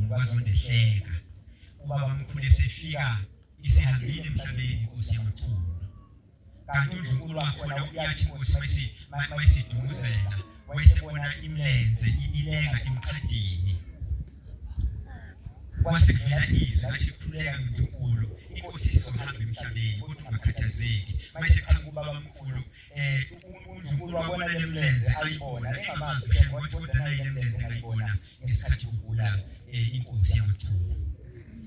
kwazondehleka ubaba mkhulu esefika isihambile emhlabeni inkosi yamathundu kanti uNdlunkulu wakhona uyathi inkosi mayisidumuzela wayesebona imlenze ilenga emqadini kwase kuvela izwi lathi khuleka uNdlunkulu inkosi isizohamba emhlabeni kodwa ungakhathazeki mayiseqhamuka ubaba mkhulu uNdlunkulu wabona lemlenze ayibona engamanzi kusho ukuthi kodwa nayo lemlenze ayibona ngesikhathi kugula inkosi yamathundu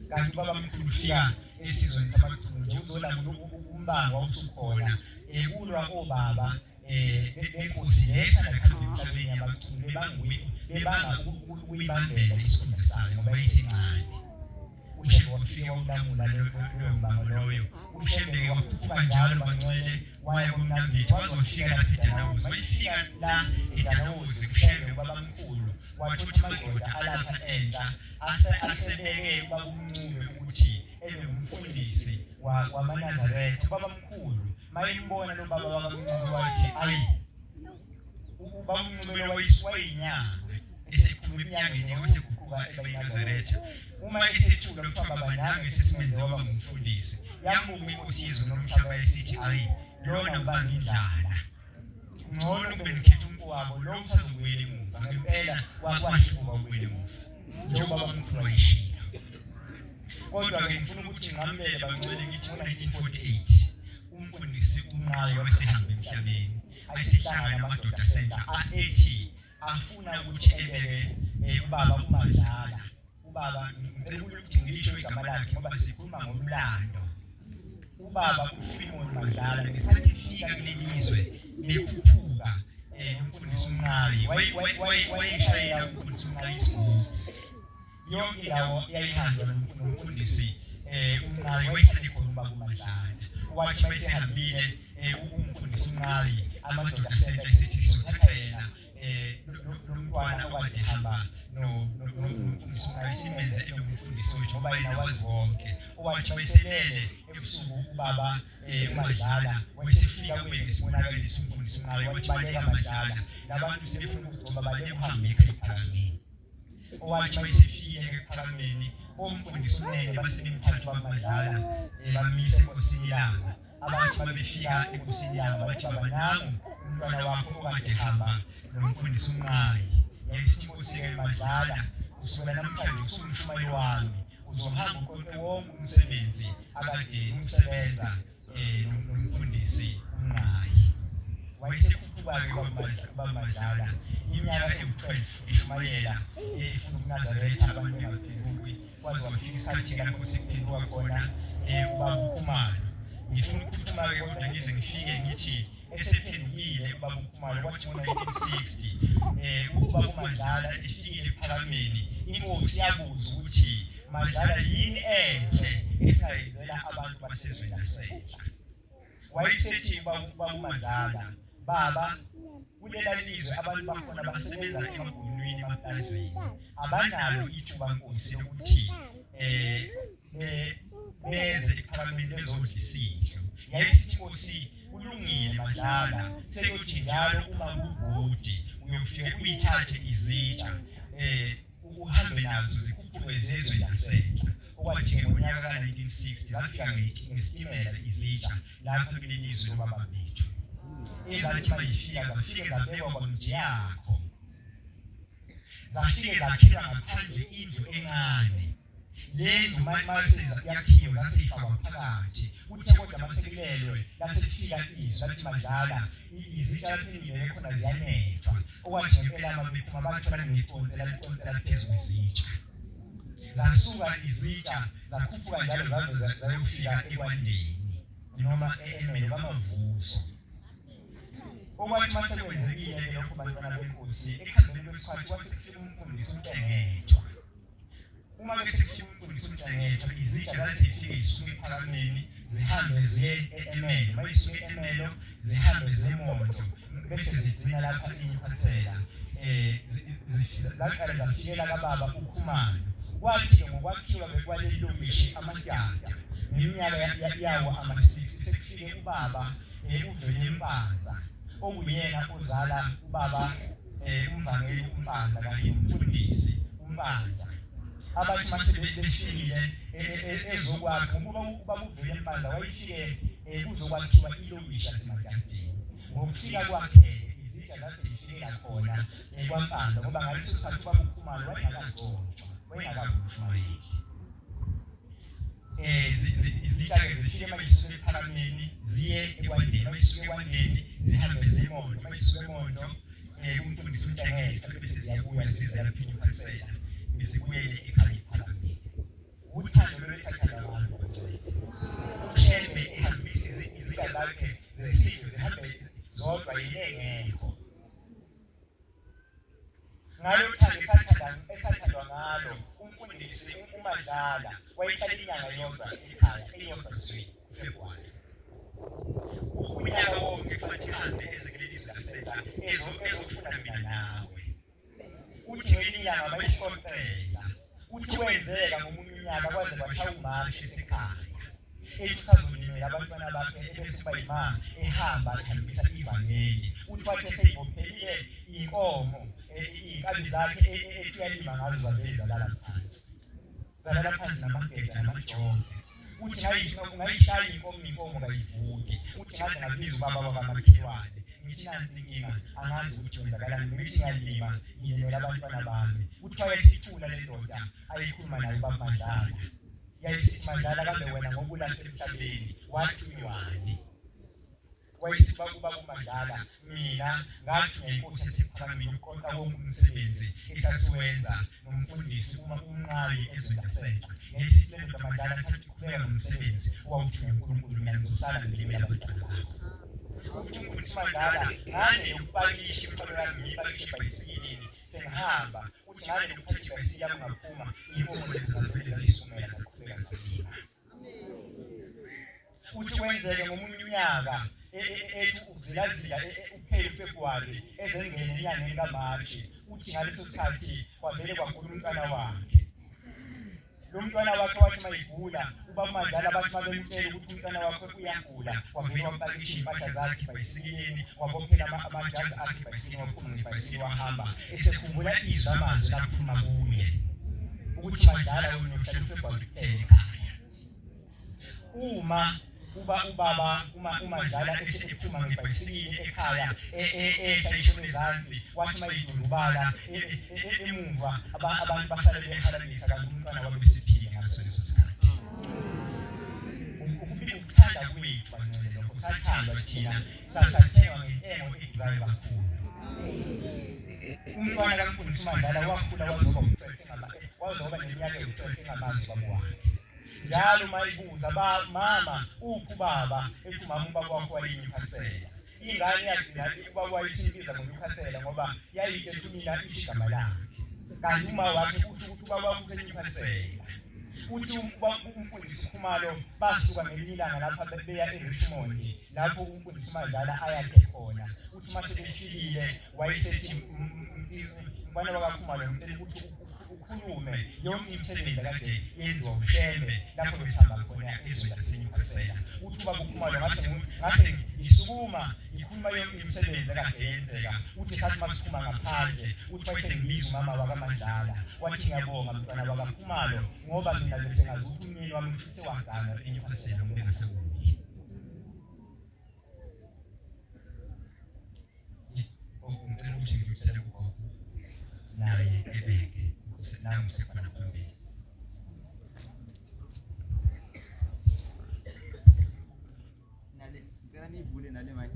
kanti ubaba mkhulu ufika esizweni samathundu nje uzolanda umbango wawusukhona kulwa obaba benkosi lesana khamba emhlabeni yamathundu bebanga ukuyibambela isikhundla sayo ngoba yisencane uShembe wafika ulamula leyo mbango loyo uShembe wakhuphuka njalo bangcwele waya kumnambithi wazofika lapha eDanawuzi wayifika la eDanawuzi uShembe ubaba mkhulu wathi amadoda alapha enhla asebeke ubaba uNcube ukuthi ebe umfundisi wamaNazaretha ubaba mkhulu mayimbona lo baba wakaNcube wathi ayi ubaba uNcube wayinyanga esephuma eminyangeni waseguquka ebayiNazaretha uma esethula ukuthi baba nange sesimenze waba ngumfundisi yambuka inkosi yezwe nomhlaba esithi ayi lona ubanga indlala ngcono kube nikhetha umfowabo lo usazobuyela emuva ngempela wakwahluka ubuyela emuva njengoba bamkhulu wayishila kodwa ke ngifuna ukuthi ngamele bangcwele ngithi ngo-1948 umfundisi uNqayi wayesehamba emhlabeni ayesihlangana namadoda asentla ethi afuna ukuthi ebeke ubaba uMadlala ubaba ngicela ukuthi ngilisho igama lakhe ngoba sikhuluma ngomlando ubaba uFilimon Madlala ngesikhathi efika kulelizwe bekhuphuka umfundisi uNqayi wayeshayela umfundisi uNqayi isigubhu yonke indawo yayihanjwa nomfundisi uNqayi wayehlale khona ubaba uMadlala wathi bayesehambile umfundisi uNqayi amadoda asentla esithi sizothatha yena lo mntwana okade hamba nomfundisi uNqayi simenze umfundisi wethu ngoba yena wazi wonke owathi bayiselele ebusuku ubaba uMadlala wayesefika kube ngesibonakaliso umfundisi uNqayi wathi baleka Madlala labantu sebefuna ukugcoba baleka uhambe ekhaya ePhakameni owathi bayisefike ePhakameni umfundisi uNene basemthathu waMadlala bamise enkosini yabo abathi babefika enkosini yabo bathi baba nangu umntwana wakho okade hamba nomfundisi uNqayi yayisithi inkosi kaMadlala kusukela namhlanje usumshumayeli wami uzohamba uqoqe wonke umsebenzi akade umsebenza nomfundisi uNqayi wayesekhuphuka-ke baMadlala iminyaka ewu-12 ishumayela efuna uNazaretha abantu bengaphenduki kwaze wafika isikhathi kankosi kuphenduka khona ubaba uKhumalo ngifuna ukuphuthuma-ke kodwa ngize ngifike ngithi esephendukile ubaba uKhumalo kwathi ngo-1960 ubaba uMadlala efikile ePhakameni inkosi yabuza ukuthi Madlala yini enhle esingayenzela abantu basezweni lasenhla wayesethi ubaba uMadlala baba kulela lizwe abantu bakhona basebenza emabhunwini emaplazini abanalo ithuba nkosi lokuthi beze ePhakameni bezodla isidlo yayisithi inkosi kulungile Madlala sekuthi njalo uma kubhudi uyofika uyithathe izitsha uhambe nazo zikhuphuke zezwe lasenhla okwathi ngonyaka ka-1960 zafika ngesitimela izitsha lapho kulelizwe lobaba bethu ezathi mayifika zafike zabekwa kwamjiyakho zafike zakhelwa ngaphandle indlu encane lendlu mayeseyakhiwe zaseyifakwa phakathi uthe kodwa masekulelwe lasefika izwi lathi Madlala izitsha liphendile khona ziyanethwa okwathi ngempela amabephuma bathola ngeconsela phezu kwezitsha zasuka izitsha zakhuphuka njalo zaze zayofika ekwandeni noma emele bamavuso okwathi masekwenzekile lokho bantwana benkosi ekhambeni kwesikhathi kwasekufika umfundisi uNhlengethwa uma besekufika umfundisi uNhlengethwa izitsha zazifike zisuke ePhakameni zihambe ziye eMelo mayisuke eMelo zihambe zemondlo bese zigcina lapha iNyukhasela zaqala zafikela kababa uKhumalo kwathi ngokwakhiwa bekwaleli lokishi amadada ngeminyaka yawo ama-60 sekufike ubaba uVele Mpanza okuyena ozala ubaba umvangeli uMpanza kanye nomfundisi uMpanza abathi mase beshile ezokwakha ngoba uvuye Mpanza wayefike kuzokwakhiwa ilokishi yaseMagateni. Ngokufika kwakhe izitsha zaseyifike khona kwaMpanza ngoba ngaleso sikhathi ubaba uKhumalo wayengakavushmayeki. Izitsha-ke zifike mayisuke ePhakameni ziye eKwandeni, mayisuke eKwandeni zihambe zeMondo, mayisuke eMondo umfundisi uNtshengetsha bese ziyabuya zize laphinda uPhasela bezibuyele ekhaya ePhakameni. Uthando lwethathana abantu uShembe ehambisa izitsha zakhe zesidlo zihambe zodwa yengekho. Ngalo thando esathandwa ngalo umfundisi uMadlala wayehlala inyanga yodwa ekhaya eyodwa nje uFebruwari. Unyaka wonke futhi ihambe ezekulelizwe laseta ezofunda mina nawe. Uthi ngelinye inyanga bayisontrela. Uthi wenzeka ngomunye unyaka kwaze kwashaya uMashi esekhaya. Ethi abantwana bakhe ebese bayima ehamba ehambisa ivangeli. Uthi wathi eseyibophelile inkomo iy'nkabi zakhe ethi uyalima ngazo zavele zalala phansi namageja namajonge. Uthi ngayishaya inkomo kayivuki. Uthi ngaze ngabiza ubaba wakamakhelwane ngithi nansi inkinga angazi ukuthi wenzakalani ngithi ngiyalima ngilimela abantwana bami. Uthi wayesithula le ndoda ayikhuluma naye ubaba Mandlala. Yayisithi Mandlala kambe wena ngokulapha emhlabeni wathunywane. Wayesithi ubaba uMandlala mina ngathi ngenkosi yasePhakameni uqoqa wonke umsebenzi esasiwenza nomfundisi umnqayi ezweni lasentsha. Yayisithi le ndoda Mandlala thatha uqhubeka nomsebenzi owawuthunye uNkulunkulu mina ngizosala ngilimela abantwana bakho. Uthi umfundisi Mandlala ngane ukupakisha imithwalo yami ngiyipakishe ebhayisikilini sengihamba. Uthi ngane ukuthatha ibhayisikili yami ngaphuma iy'nkomo lezi zavele zayisumela zaqhubeka zilima. Uthi wenzeke ngomunye unyaka ethi ukuzilazila uphele uFebruwari ezengene enyangeni kaMashi. Uthi ngaleso sikhathi kwavele kwagula umntwana wakhe. Lo mntwana wakhe wathi mayigula ubaba uMandlala bathi mabemtshela ukuthi umntwana wakhe uyagula wavele wampakisha iy'mpahla zakhe ebhayisikilini wabophela amajazi akhe ebhayisikilini waphuma ngebhayisikili wahamba esekhumbula izwi lamazwi laphuma kuye ukuthi Mandlala wena uhlala uFebruwari kuphela ekhaya. Ubaba uMandlala esephuma ngebhayisikili ekhaya eshayishona ezansi wathi mayidundubala emuva abantu basale behalanisa kanti umntwana wabo besephile ngaso leso sikhathi. Ukuthanda kwethu bancane lokho sathandwa thina sathengwa ngentengo edurayo kakhulu. Umntwana kaMfundisi uMandlala wakhula wazoba neminyaka ewu-12 engamanzi ubaba wakhe. Njalo mayibuza mama uphi ubaba ethi mama ubaba wakho wayeyiphasela. Ingane yagcina ubaba wayesimbiza ngokuphasela ngoba yayithethe mina igama lakhe. Kanti uma wakhe kusho ukuthi ubaba wakho useyiphasela. Uthi umfundisi Khumalo basuka ngelinye ilanga lapha beya eRichmond lapho umfundisi uMandlala ayakhe khona. Uthi mase befikile wayesethi umfana wakaKhumalo ngicela ukuthi ukhulume yonke imisebenzi kade yenziwa uShembe lapho besihamba khona ezweni laseNyukhasela. Uthi ubaba uKhumalo ngase ngisukuma ngikhuluma yonke imisebenzi kade yenzeka. Uthi sathi masiphuma ngaphandle uthi wayesengibiza umama wakaMandlala wathi ngiyabonga mntwana wakaKhumalo ngoba mina bese ngazi ukuthi umyeni wami uthi sewagana eNyukhasela ngoba engasebuyi. Ngicela ukuthi ngidlulisele kugogo naye ebeke nami usekhona phambili. Ngicela nivule nale mic.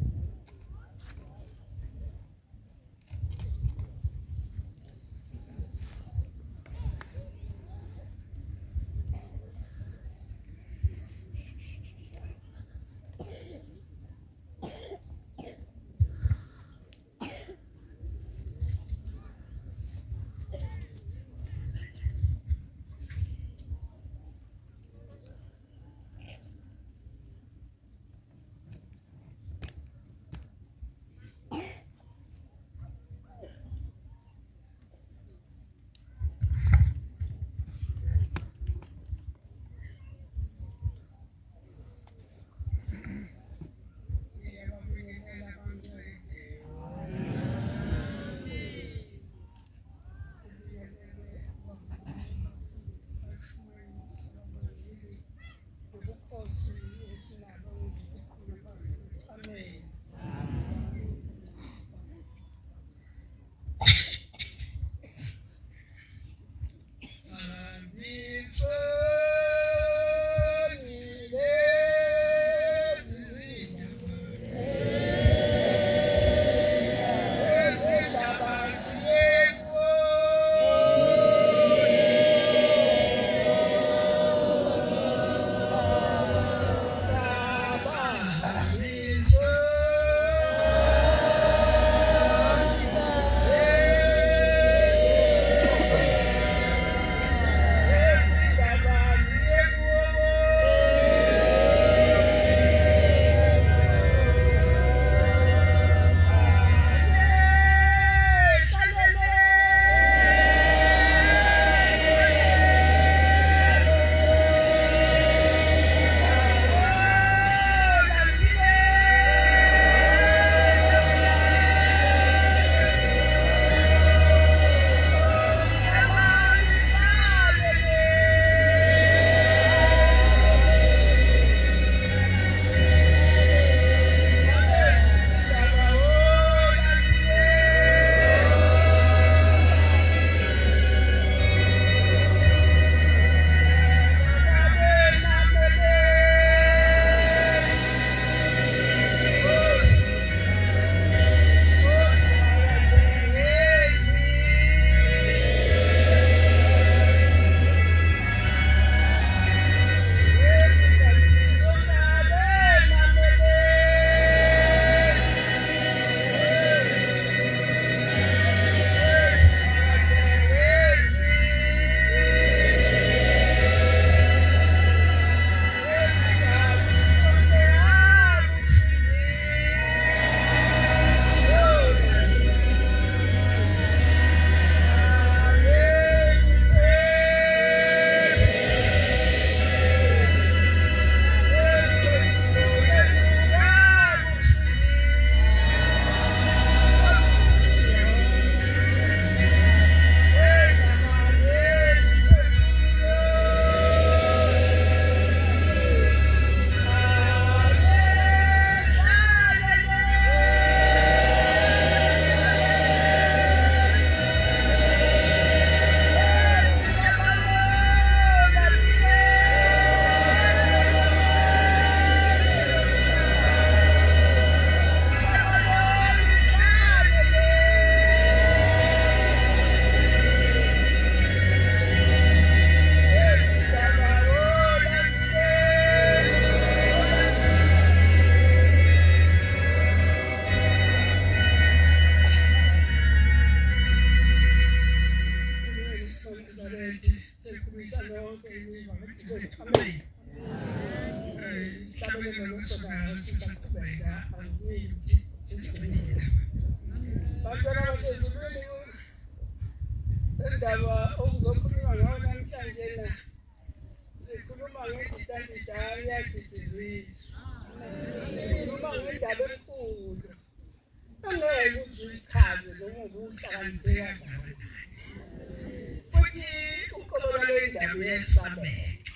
Nazaretha sekhulisa lonke imiva bethu. Amen. Sihlabelele ngosonalo sisaqhubeka angithi sisigcinile. Bantwana basezulwini indaba okuzokhulunywa ngayo namhlanje na sikhuluma ngedidandidala yakithizizwa. Sikhuluma ngendaba enkulu angeke uzichaze noma ubuhlakanipheka ngayo. Futhi uqobo lwendaba yesabeka.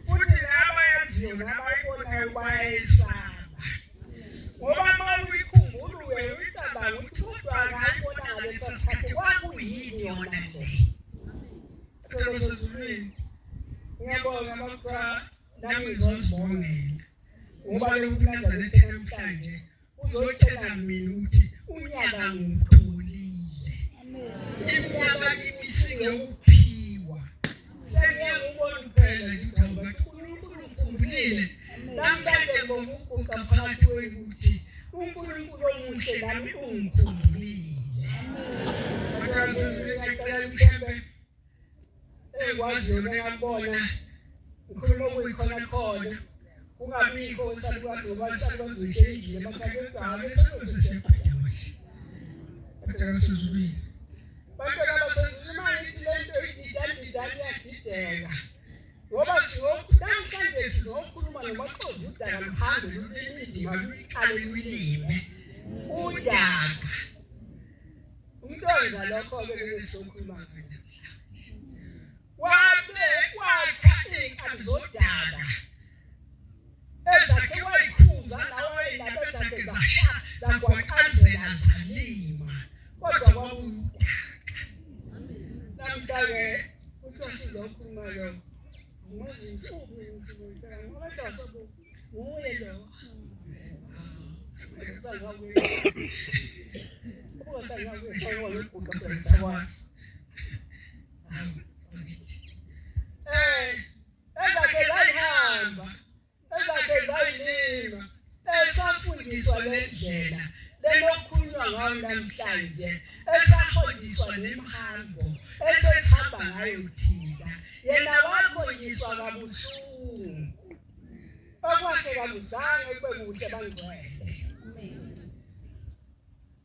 Futhi abayaziyo nabayibonayo bayayisaba. Ngoba uma uyikhumbula uyicabanga ukuthi kodwa ngayibona ngaleso sikhathi kwakuyini yona le. Ngiyabonga maqwa nami ngizozibongela. Ngoba lokhu Nazaretha namhlanje uzotshela mina ukuthi unyaka ngipholile. Iminyaka imisile ukuphiwa. Sengiyakubona phela nje ukuthi uNkulunkulu ukhumbulile. Namhlanje ngokuguqa phakathi kwekuthi uNkulunkulu omuhle nami ungikhumbulile. Kodwa sizicela mhlambe ekwaziyo ngiyabona ukhuluma kuyikhona khona ungabikho usakwazi ngoba sakuzishe endlini basakwenzayo sekusesephatha manje. Kodwa sizubile. Bantwana basezulwini mangithi lento ididandidala iyadideka. Ngoba namhlanje sizokhuluma nomaqozi udaka luhambe lulindima luyiqale lulime udaka. Umuntu owenza lokho-ke sizokhuluma ngayo namhlanje. Wakha iy'nkabi zodaka ezakhe wayikhuza nawe indaba ezakhe zagwaqazela zalima kodwa kwakuyudaka. Namhlanje kuthiwa sizokhuluma lokho. Ezakhe zayihamba, ezakhe zayilima, esafundiswa lendlela lenokukhulunywa ngayo namhlanje, esafundiswa nemihambo, esesihamba ngayo thina. Yena wakhonjiswa kabuhlungu. Okwakhe kabuzange kube kuhle bangcwele.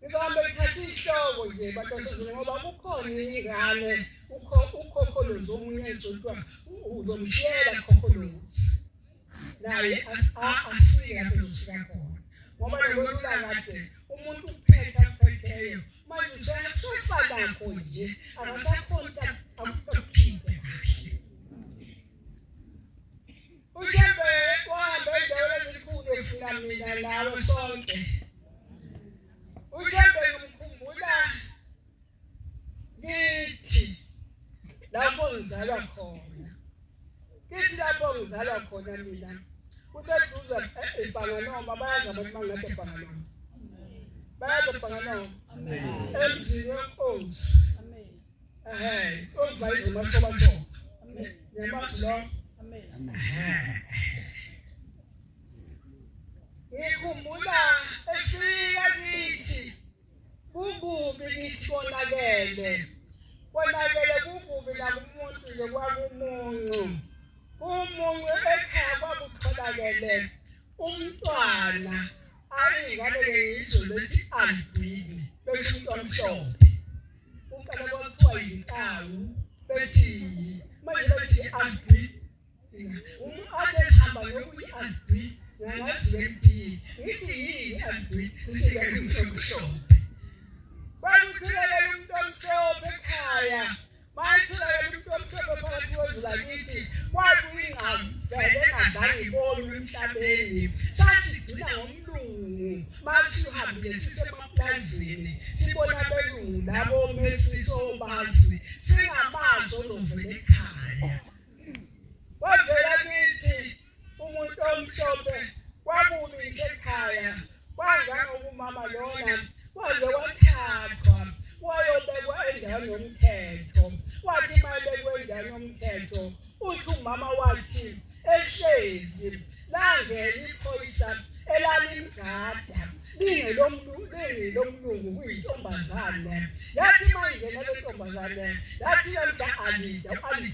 Ngizambe ngithatha ihloko nje batosizwe ngoba kukhona ingane ukhokholozi omunye ezothiwa uzomshiyela khokholozi. Naye asike lapho ezofika khona. Ngoba lokulula kade umuntu uphetheyo manje usefa lakho nje akasakhona ukuphila kahle. Ushembe wahambe endaweni ezinkulu efuna mina nawe sonke. Ushembe ngimkhumbula kithi lapho ngizalwa khona. Kithi lapho ngizalwa khona mina. Kuseduze eBhanganoma bayazi abantu bangathi eBhanganoma. Bayazi eBhanganoma. Amen. Emzini wenkosi. Amen. Ovayizo masobasoba. Amen. Yamazi lo. Amen. Ngikhumbula efika kithi kububi kithi konakele kububi nakumuntu nje kwakumuncu. Umuncu ekhaya kwakutholakele umntwana ayingane ngizwe lethi albini bese umntwana omhlophe. Uqala kwakuthiwa yinkawu bethi manje bethi albini. Ade sihamba nokuyi-albini ngangazi emthini ngithi yini albini kusika umhlophe. Kwakutholakele umuntu omhlophe ekhaya. Mayitholakele umuntu omhlophe phakathi kwezulakithi kwakuyingqabu vele engazange ibonwe emhlabeni. Sasigcina ngomlungu masihambile sisemapulazini sibona abelungu labo mesisobazi singamazi ozovela ekhaya. Kwavela kithi umuntu omhlophe kwakubi ekhaya. Kwangangokumama lona kwaze wathathwa wayobekwa endaweni yomthetho. Wathi mayebekwe endaweni yomthetho uthi umama wathi ehlezi langena iphoyisa elalimgada lomlungu kuyintombazane. Yathi mayingena le ntombazane, yathi lamda Alida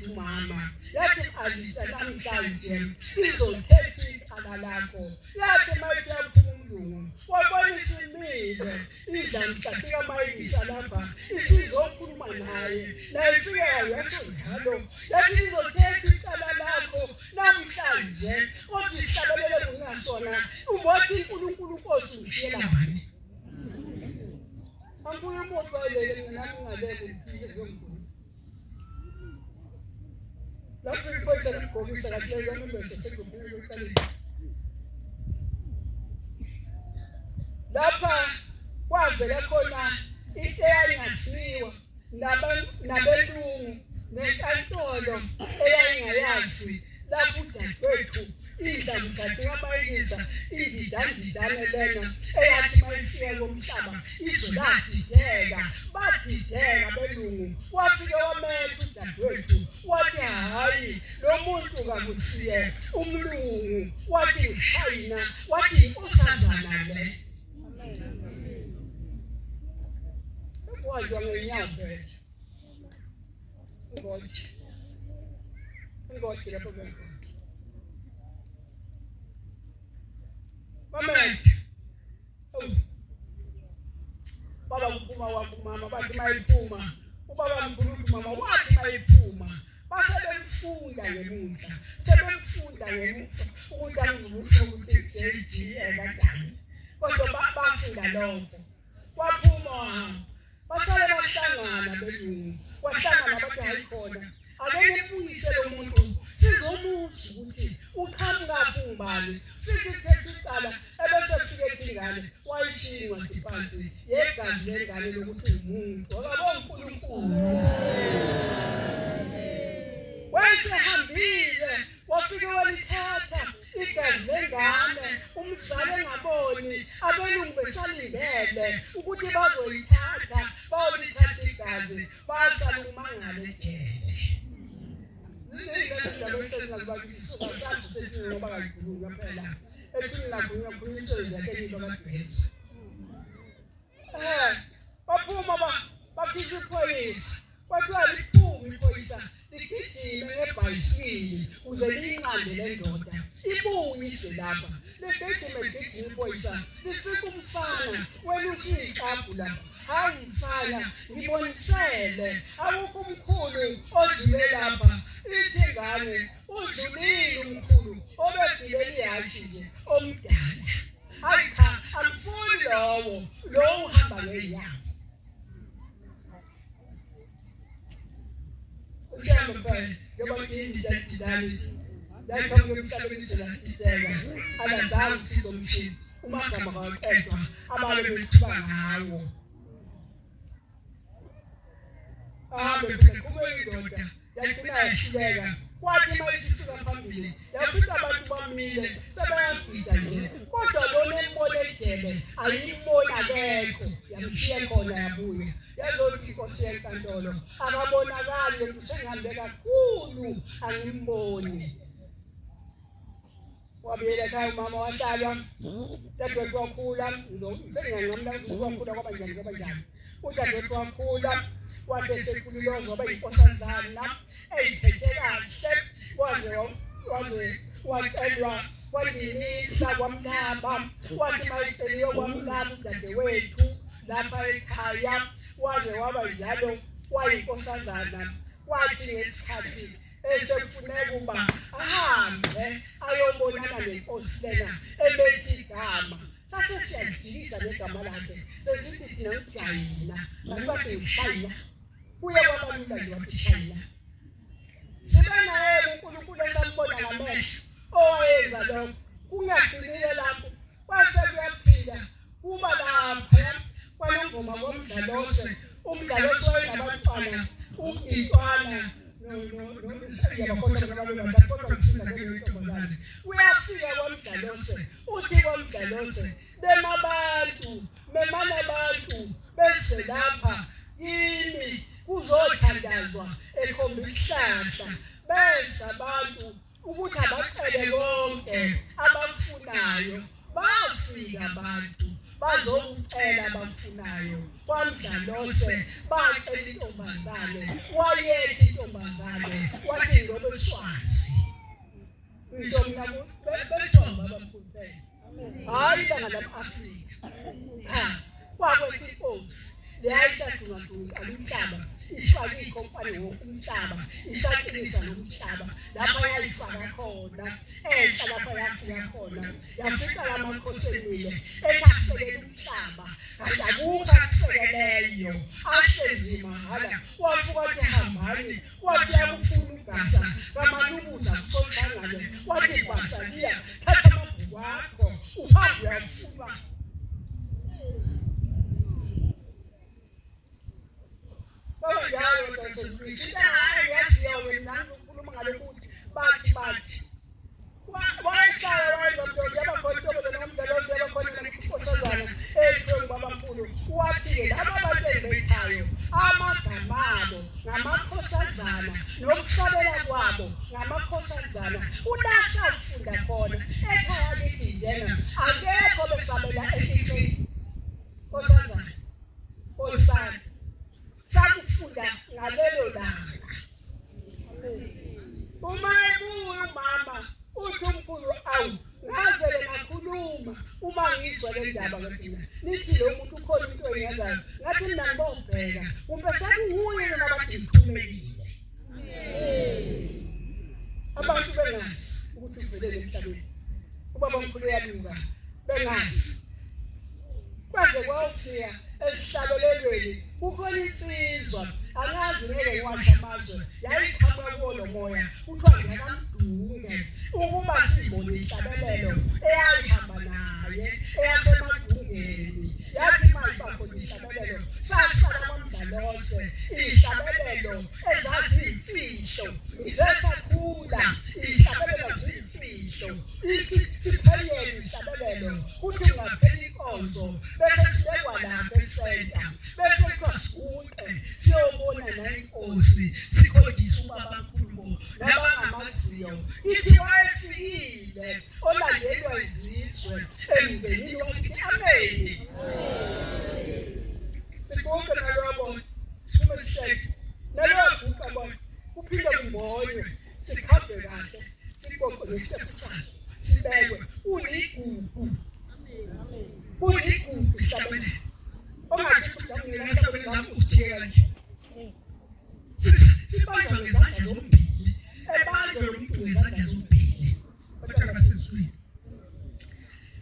umama, yathi Alida namhlanje izothetha icala lakho. Yathi mayithi yaphuma umlungu, wabona isimile, idlamhlathi kaMayilisa lapha, isizokhuluma naye, naye ifike yasho njalo, yathi izothetha icala lakho namhlanje, othi isihlabelele kungasona, ubothi uNkulunkulu Nkosi ushiyela bani? Ankulunkulu ophelele nami ngaleke ngifike ngomkhulu. Lapho iphosha ligobisa kahle yona bese sekuphuma uqaleni. Lapha kwavela khona into eyayingasiwa nabelungu nenkantolo eyayingayazi lapho udadewethu idlamhlathi kaMayilisa ididandidane lena eyathi mayifike komhlaba izoladideka badideka belungu. Wafike wametha udadewethu wathi hayi lo muntu kakusiye umlungu, wathi ushayina, wathi inkosazana le. Wajwa ngenyambe ngothi lapho bengekho mamethe baba mphuma wakumama bathi mayiphuma, ubaba mkhulu mama wathi mayiphuma, basebemfunda ngemuhla, sebemfunda ngemuhla ukuthi angimusho ukuthi JG kanjani, kodwa bafunda lokho. Waphuma basale bahlangana belungu, wahlangana bathi hayi khona ake nibuyise lo muntu sizomuza ukuthi uqhamuka kubani, sithi thethe icala ebese fike ethi ngane wayishingwa nje phansi yegazi lengane lokuthi umuntu akabona uNkulunkulu. Wayesehambile wafike walithatha igazi lengane, umzali engaboni, abelungu besalindele ukuthi bazoyithatha, bayolithatha igazi, basala umangalo ejele. Baphuma bakhipha iphoyisa, kwathiwa liphume iphoyisa ligijime ngebhayisikili uze liyinqande le ndoda ibuyise lapha. Ligijime iphoyisa lifika umfana welusa iklabhu lapha. Hayi mfana ngibonisele awukho umkhulu odlule lapha. Ithi ngane udlulile umkhulu obegibeli yathi nje omdala. Hayi cha akufuni lowo uhamba ngeenyawo. Ushamba phela ngoba thindi dadidani lapho ngokuhlabelisa dadidela abazange sizomshini umagama kaqedwa ababe bethuba ngawo. Kube indoda yagcina yahluleka, kwathi mayisifika phambili yafika abantu bamile sebayagida nje, kodwa lona embona ejele ayimbona akekho, yamshiya khona yabuya. Yazothi inkosi yenkantolo akabonakali ukuthi sengihambe kakhulu angimboni. Wabuyela ekhaya umama wahlala, dadewethu wakhula, senginganqamla ukukhula kwaba njani kwaba njani. Udadewethu wakhula wathi esekhululozwa waba yinkosazana eyiphethe kahle, waze wacelwa kwanginisa kwamnaba, wathi mayiceliwe kwamnaba udadewethu lapha ekhaya, waze waba njalo wayinkosazana. Wathi ngesikhathi esekufuneka ukuba ahambe ayobonana nenkosi lena ebethi igama, sase siyajikisa negama lakhe sesithi thina uJayina, kanti bathi uShayina. Kuye kwabalula nje wathi Shayina. Sibona yena uNkulunkulu esambona ngamehlo owayenza lokho, kungagcinile lapho, kwase kuyaphila kuba lapha kwanongoma komdlalose. Umdlalose wayengabantwana umntwana uyafika kwamdlalose, uthi kwamdlalose memana abantu bese lapha yini kuzothandazwa ekhomba isihlahla, bese abantu ukuthi abacele konke abafunayo. Bafika abantu bazokucela abafunayo kwamdlalose bacela intombazane wayethi intombazane wathi ngoba eswazi ngisho mina bethomba abamkhulu hayi banga lama-Afrika kwakwethi inkosi leyayisadungadunga umhlaba ifake ikhompani wokumhlaba isaqinisa nomhlaba lapha yayifaka khona enhla lapha yafika khona yafika lamakhosenile ekasekela umhlaba kanti akukho akusekeleyo ahlezi mahhala wafuka wathi hambani wathi yakufuna ugasa kamalubuza kusohlangane wathi basaliya thatha amabhuku akho uhambe uyafuna njalo ntoseziqishile yaziyo wena ukhuluma ngale kuthi bathi wayehlala wayezomdonda yabakhona intombazane nomdalosi yabakhona nemikhosazana ey'thweni babamkhulu wathi-ke laba abantu engibethayo amagama abo ngamakhosazana nokusabela kwabo ngamakhosazana ulasafunda khona ekhaya lithi njena akekho besabela ehlifeni khosazana osana sakufunda ngalelo langa uma ebuya umama uthi umkhulu awu ngavele ngakhuluma uma ngizwa le ndaba ngathina nithi lo muntu ukhona into engiyazayo ngathi mina ngibobheka kumbe sakuwuye lona bathi ngithumekile abantu bengazi ukuthi uvelele emhlabeni ubaba omkhulu yaluka bengazi kwaze kwawufika esihlabelelweni kukhona insizwa angazi ngeke ngiwasha amazwe yayiqhamuka kuwo lo moya kuthiwa ngiyakamdunge ukuba sibone ihlabelelo eyayihamba naye eyasemadungeni yathi mayibakho ihlabelelo sasala kwamdlalose ihlabelelo ezaziyimfihlo izesakhula ihlabelelo ziyimfihlo ithi siphelele ihlabelelo kuthi ungapheli inkonzo bese sibekwa lapho esenta bese kuthiwa sikuqe siyobona nayinkosi sikhombisa ubabamkhulu nabangamaziyo ithi wayefikile olandelwa izizwe emndenini wakithi ameni sibonke nalobo siphume sihleke naloguqa bona kuphinde kumbonywe sikhambe kahle siqoqe ngesitepu saso sibekwe uligugu uligugu hlabelelo ongathi ngiyasabela nami ukujika nje sibanjwa ngezandla zombili ebanjwa lo muntu ngezandla zombili kodwa basezweni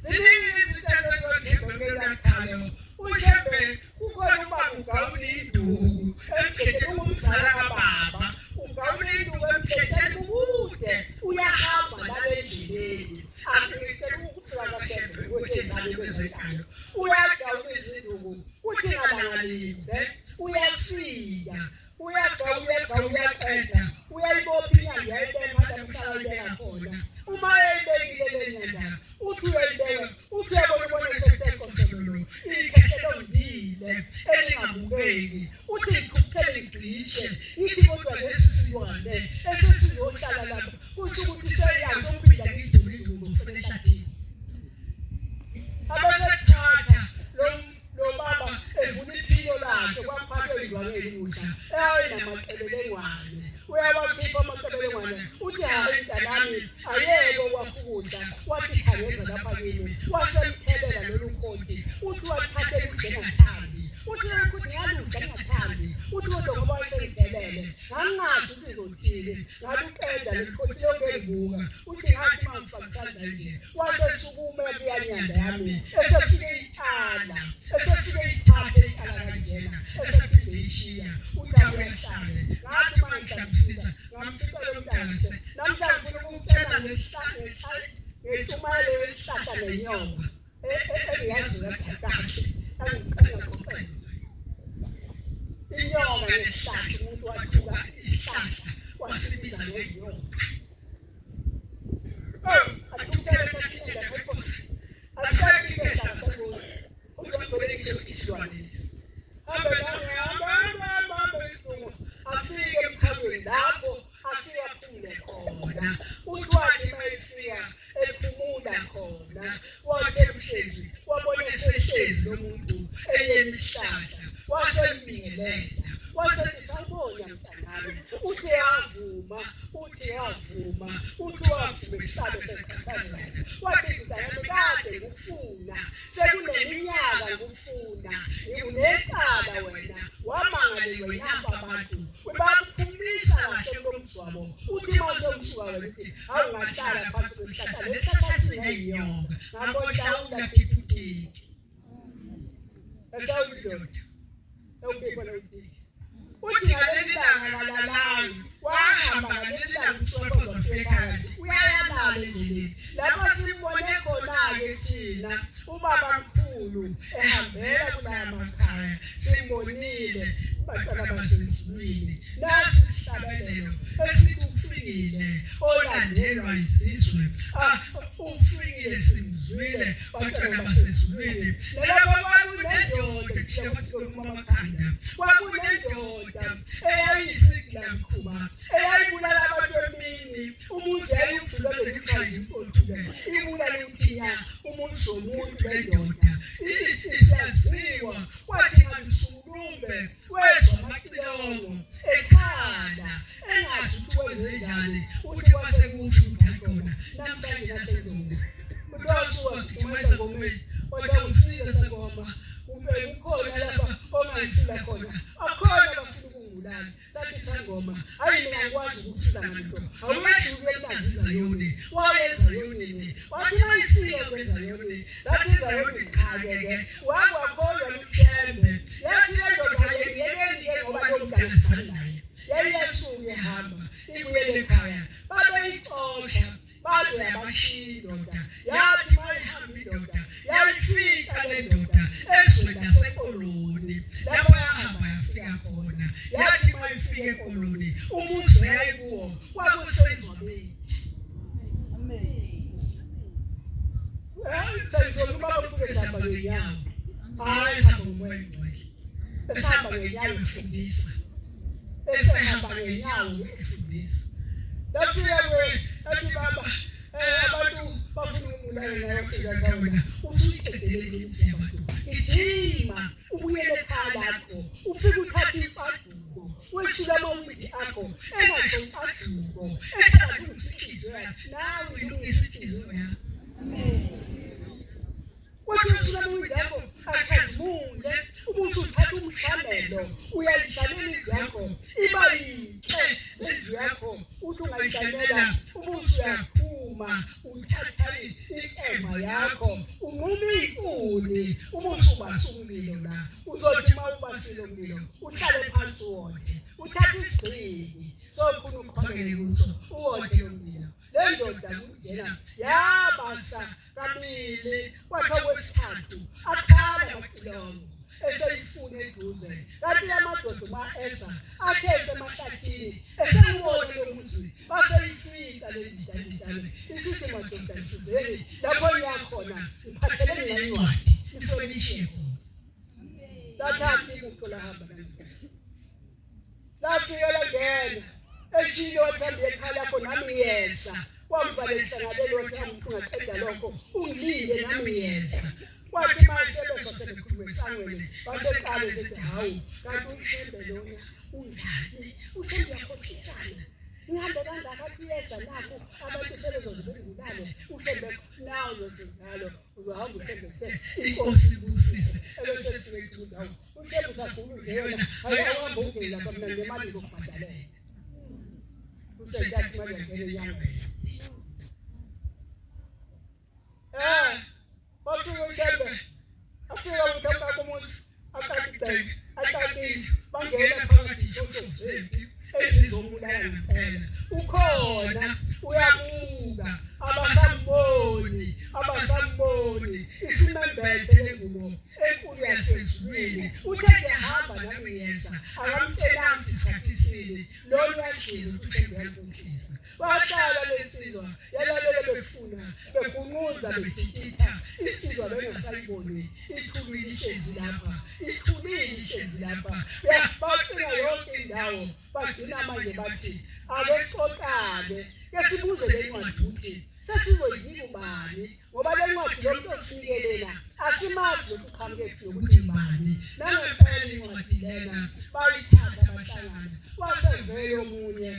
ziningi izinto ezothembekela khalo ushembe kukhona ubaba ungawula induku emkhetheni ungumzala kababa ungawula induku emkhetheni kude uyahamba lale endleleni angicela ukufika kaShembe wethenzane kwezenkalo uyagawula izinduku uthi ngalangalinde uyafika uyaqeda uyayibopha inyanda uyayibeka hada mhlala uyibeka khona uma eyibekile le nyanda uthi uyayibeka uthi uyabona esetekoselo ikhehlelo ngile elingabukeki uthi ngithukuthele ngigcishe ithi kodwa lesi silwane esesizohlala lapho kusho ukuthi seyazi umpila ngidumile ngofuna ehlathini abasethatha lo baba evuna iphilo lakhe kwaphathwa izilwane ukudla ayinamacelelengwane uyawakhipha amacelelengwane uthi hayi mntanami ayeko wakukudla wathi khangeza lapha kimi wasemthelela lolu khoti uthi wathathela ukudla engathandi uthi ukuthi ngaludla engathandi uthi kodwa ngoba wasemthelele ngangazi ukuthi ngizothini ngaluqeda lekhoti lonke elibuka uthi ngathi mangifakisanda nje wasesukume kuyanyanda yami esefike itshala esefike ithathe itshala kanjena esefike ishiya uthi akuyahlale ngathi mangihlambisisa ngamfica lo mntangase namhlanje ufuna ukutshela ngeshumayelo yesihlahla nenyonga engiyaziyo kahle angiqoqele inyonga nesihlahla umuntu wathuka isihlahla wasibiza ngenyonga atukele kathina ngekhosi asakike hlangasebona uzobelekise ukuthisilwanisi hambe nami isingo afike emkhalweni lapho afike aphumule khona uthi wathi mayefika ephumula khona wathi emhlezi wabona esehlezi wavuma uthi wavuma seqhathanela wathi ngidalwe kade ngufuna sekuneminyaka ngufuna ngikunecala wena wamangalelwa yinamba abantu bakuphumisa kahle kulomzwabo uthi mase usuka wena uthi awungahlala phansi kwesihlahla lesihlahla sineyinyoka ngakho hlawula phiphuthiki esawudoda ewubekona uthi uthi ngaleli langa kalalayo wahamba ngaleli langa uSophozwa wafika uyayalala endleleni lapho simbone khona-ke thina ubaba mkhulu ehambela kulaya makhaya simbonile bantwana basendlwini nasi isihlabelelo esithi ufikile olandelwa izizwe ufikile simzwile bantwana basendlwini nalapho kwakunendoda kwakumakhanda kwakunendoda eyayiyisiglamkhuba eyayibulala abantu emini umuzi yayivulwe belithandi othuke ibulala uthinya umuzi womuntu bendoda isiyaziwa kwathi ngabisungulumbe wezwa amacilongo ekhala engazi ukuthi wenzenjani uthi kwasekusho khona namhlanje nasengomeni utosuka kuthumela ngomeni kodwa usize sengoma ukhona lapha ongasila khona akhona bafuna ukungibulala sathi sangoma hayi mina ngikwazi ukusiza ngalento awumeduke emaziza yone wayenza yonini wathi mayifike kwenza yonini sathi zayoni qhakeke wakholwa luthembe yathi lento ngayengeke ngoba lomdalisanayo yayiyasuke hamba ibuyele ekhaya babeyixosha baze yabashiya indoda yathi mayihamba indoda yayifika le ndoda ezweni lasekoloni lapho yahamba yafika khona yathi mayifika ekoloni umuzi yayikuwo kwakusezwabeni senjolo ubaba mkhulu esihamba ngenyawo hayi esihamba ngomoya engcwele esihamba ngenyawo efundisa esihamba ngenyawo efundisa lafika athi baba abantu bafuna ukubulala nayo sezakawena usuyiqedelele imizi yabantu ijima ubuyele ekhaya lakho ufike uthathe imfaduko weshila amawindi akho engasho imfaduko ekhala kungisikhiziyo yakho nawe ilungisa inhliziyo yakho kwathi weshila amawindi akho akhazimule ubuso uthatha umhlamelo uyayihlamela indlu yakho iba yinhle indlu yakho uthi ungayihlamela ubuso uyaphuma uthatha ikema yakho unquma inkuni ubuso ubasa umlilo la uzothi uma ubasile umlilo uhlale phansi wonke uthatha isigcini sokhuna ukhongele kuso uwonke umlilo le ndoda kujena yabasa kabili kwathi okwesithathu akhala amacilongo eseyifuna eduze kanti amadoda uma esa athe esemahlathini esewubone lo muzi baseyifika le ndidalidale isithi madoda sizeni lapho niyakhona iphathelene nencwadi ifelishe khona lathathi ukuthola hamba lafika langena eshilo wathanda ekhaya lakho nami yesa wamvalelisa ngalelo wathi ungaqeda lokho ungilinde nami yesa kwathi manje sebekhulume sangwele baseqale sethi hawu kanti ushembe lona unjani ushembe yakhohlisana ngihambe kangaka kuyeza nakho abantu sebezozibulale ushembe nawo lozalo uzohamba ushembe uthe inkosi ibusise ebese ethu ndawo ushembe usakhulu nje yona ayahamba ungela kamna nemali zokubhadalela usedathi manje ngeke yange bafika ushembe afika uthamba komuzi akaqaqile bangena phakathi joseph ezizomulala ngempela ukhona uyabuka abasamboni isimembethe lengubo enkulu yasezulwini uthe nje hamba nami yesa akamtshelanga isikhathi sini lolu yakhiza uthembe yakhokhisa bahlala lesizwa yalalele befuna begunquza bethitha isizwa bengasayiboni ithulile ihlezi lapha bacinga yonke indawo bagcina manje bathi abesoqale kesibuze le ncwadi ukuthi sesizoyinika ubani ngoba le ncwadi lo muntu osikelela asimazi ukuthi uqhamuke ukuthi ubani nangempela incwadi lena bayithatha bahlangana wasevele omunye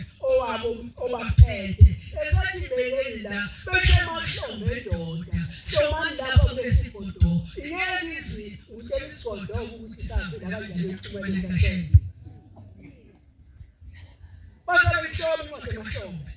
wabo obaphethe esathi beyela besemahlombe endoda somani lapha kulesigodo ingeke izi utshela isigodo ukuthi savela kanjani ecubeleni kaHlenge basebehlola incwadi emahlombe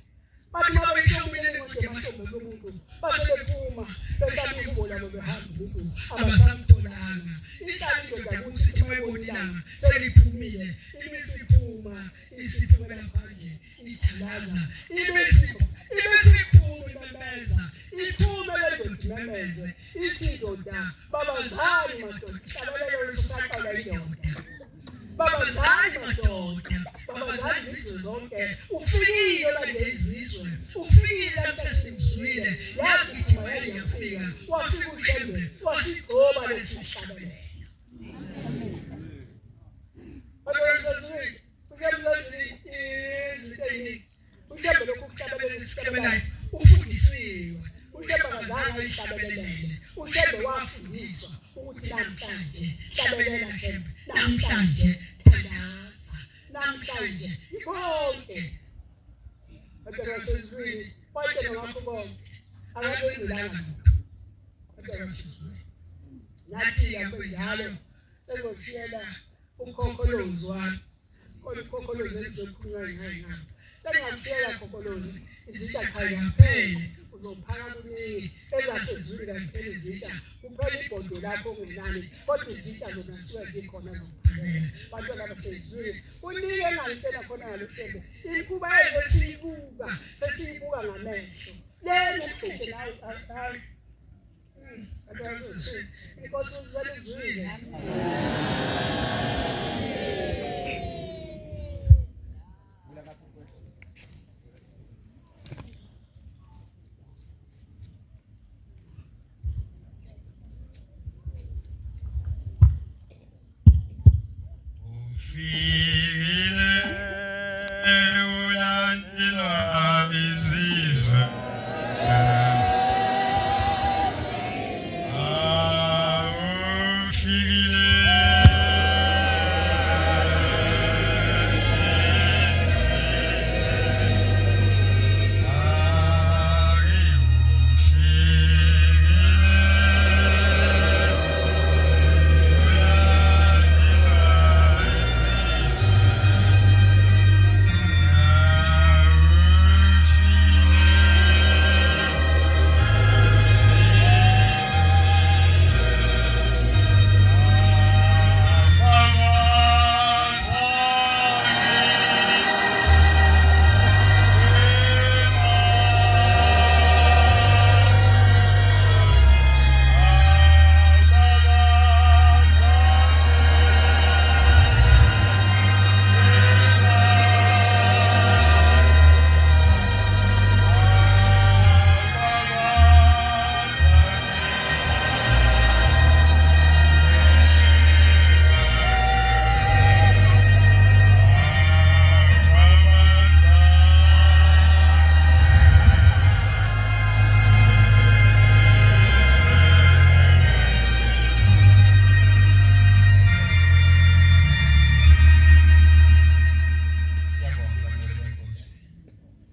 bathi uma behlomile incwadi emahlombe lomuntu basebephuma behlala ingubo labo behamba umuntu abasamtholanga ihlala indoda kusithi mayibonilanga seliphumile ibisiphuma isiphumela phandle ithalaza ibisiphuma imemeza iphume le ndoda imemeze ithi ndoda babazali madoda hlabelela lesisaqala indoda babazali madoda babazali izizwe zonke ufikile la ngezizwe ufikile la simzwile yagijima yafika wafika uHlenge wasigcoba lesihlabelela uShembe lokhu kuhlabelela isihlabelelayo ufundisiwe uShembe akazange ayihlabelelele uShembe wafundiswa ukuthi namhlanje hlabelela Shembe namhlanje thandaza namhlanje konke akusezwini wathi ngakho konke akazenzilanga akusezwini nathi yakho njalo sengofiyela ukhokholozi wami ukhokholozi ezokhulunywa ngayo sengamfiyela ukhokholozi izitsha khaya phela uzophaka kuningi ezasezwini kaphela izitsha kuphela ibhodo lakho kunani kodwa izitsha zona zisuke zikhona zokuphakela bantu abasezwini unike engalitshela khona ngalo Shembe imikuba ezesiyibuka sesiyibuka ngamehlo lena kuphethe nayo inkosi uzalezwile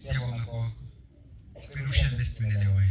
Siyabonga gogo. Sicela uShembe sicela wena.